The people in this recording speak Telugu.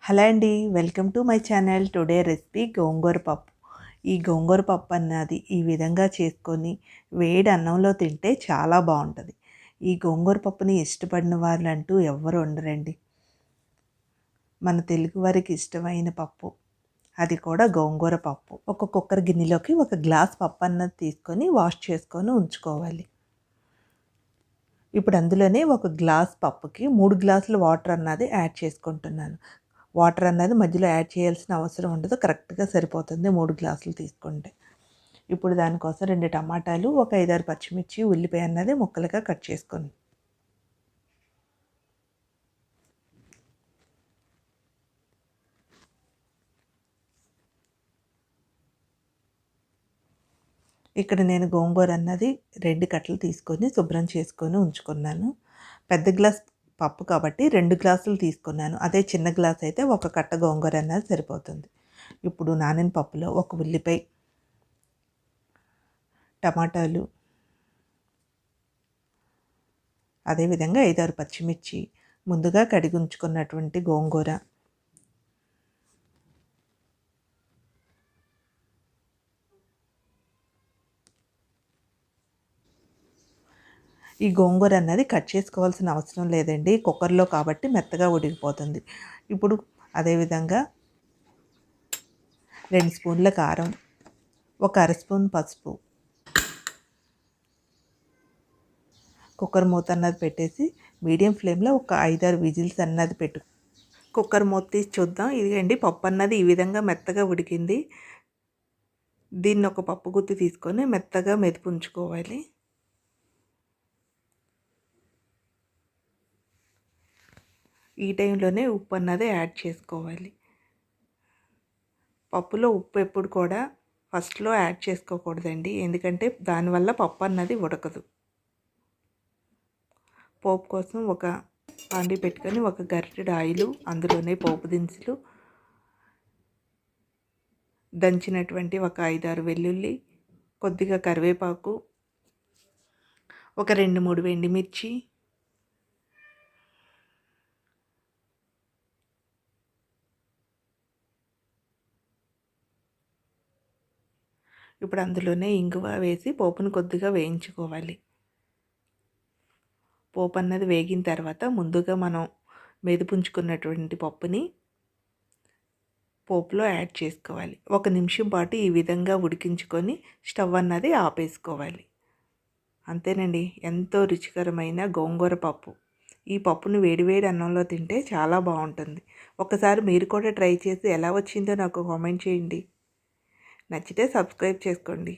హలో అండి, welcome to my channel. Today recipe gongura pappu. ఈ గోంగూర పప్పు అన్నది ఈ విధంగా చేసుకొని వేడి అన్నంలో తింటే చాలా బాగుంటుంది. ఈ గోంగూర పప్పుని ఇష్టపడిన వాళ్ళంటూ ఎవ్వరు ఉండరండి. మన తెలుగు వారికి ఇష్టమైన పప్పు, అది కూడా గోంగూర పప్పు. ఒక కుక్కర్ గిన్నెలోకి ఒక గ్లాస్ పప్పు అన్నది తీసుకొని వాష్ చేసుకొని ఉంచుకోవాలి. ఇప్పుడు అందులోనే ఒక గ్లాస్ పప్పుకి 3 గ్లాసులు వాటర్ అన్నది యాడ్ చేసుకుంటున్నాను. వాటర్ అన్నది మధ్యలో యాడ్ చేయాల్సిన అవసరం ఉండదు, కరెక్ట్గా సరిపోతుంది 3 గ్లాసులు తీసుకుంటే. ఇప్పుడు దానికోసం 2 టమాటాలు, ఒక 5-6 పచ్చిమిర్చి, ఉల్లిపాయ అన్నది ముక్కలుగా కట్ చేసుకోండి. ఇక్కడ నేను గోంగూర అన్నది 2 కట్టలు తీసుకొని శుభ్రం చేసుకొని ఉంచుకున్నాను. పెద్ద గ్లాస్ పప్పు కాబట్టి 2 గ్లాసులు తీసుకున్నాను. అదే చిన్న గ్లాస్ అయితే ఒక కట్ట గోంగూర అన్నది సరిపోతుంది. ఇప్పుడు నానిన పప్పులో ఒక ఉల్లిపాయ, టమాటాలు, అదేవిధంగా 5-6 పచ్చిమిర్చి, ముందుగా కడిగి ఉంచుకున్నటువంటి గోంగూర, ఈ గోంగూర అన్నది కట్ చేసుకోవాల్సిన అవసరం లేదండి, కుక్కర్లో కాబట్టి మెత్తగా ఉడికిపోతుంది. ఇప్పుడు అదేవిధంగా 2 స్పూన్ల కారం, ఒక అర స్పూన్ పసుపు, కుక్కర్ మూత అన్నది పెట్టేసి మీడియం ఫ్లేమ్లో ఒక 5-6 విజిల్స్ అన్నది పెట్టు. కుక్కర్ మూత తీసి చూద్దాం. ఇదిగండి, పప్పు అన్నది ఈ విధంగా మెత్తగా ఉడికింది. దీన్ని ఒక పప్పు గుత్తి తీసుకొని మెత్తగా మెదిపుంచుకోవాలి. ఈ టైంలోనే ఉప్పు అన్నది యాడ్ చేసుకోవాలి. పప్పులో ఉప్పు ఎప్పుడు కూడా ఫస్ట్లో యాడ్ చేసుకోకూడదండి, ఎందుకంటే దానివల్ల పప్పు అన్నది ఉడకదు. పోపు కోసం ఒక పాండి పెట్టుకొని ఒక గరిటెడు ఆయిల్, అందులోనే పోపు దినుసులు, దంచినటువంటి ఒక 5-6 వెల్లుల్లి, కొద్దిగా కరివేపాకు, ఒక 2-3 ఎండుమిర్చి, ఇప్పుడు అందులోనే ఇంగువ వేసి పోపును కొద్దిగా వేయించుకోవాలి. పోపు అన్నది వేగిన తర్వాత ముందుగా మనం మెదిపుంచుకున్నటువంటి పప్పుని పోపులో యాడ్ చేసుకోవాలి. 1 నిమిషం పాటు ఈ విధంగా ఉడికించుకొని స్టవ్ అన్నది ఆపేసుకోవాలి. అంతేనండి, ఎంతో రుచికరమైన గోంగూర పప్పు. ఈ పప్పును వేడివేడి అన్నంలో తింటే చాలా బాగుంటుంది. ఒకసారి మీరు కూడా ట్రై చేసి ఎలా వచ్చిందో నాకు కామెంట్ చేయండి. నచ్చితే సబ్స్క్రైబ్ చేసుకోండి.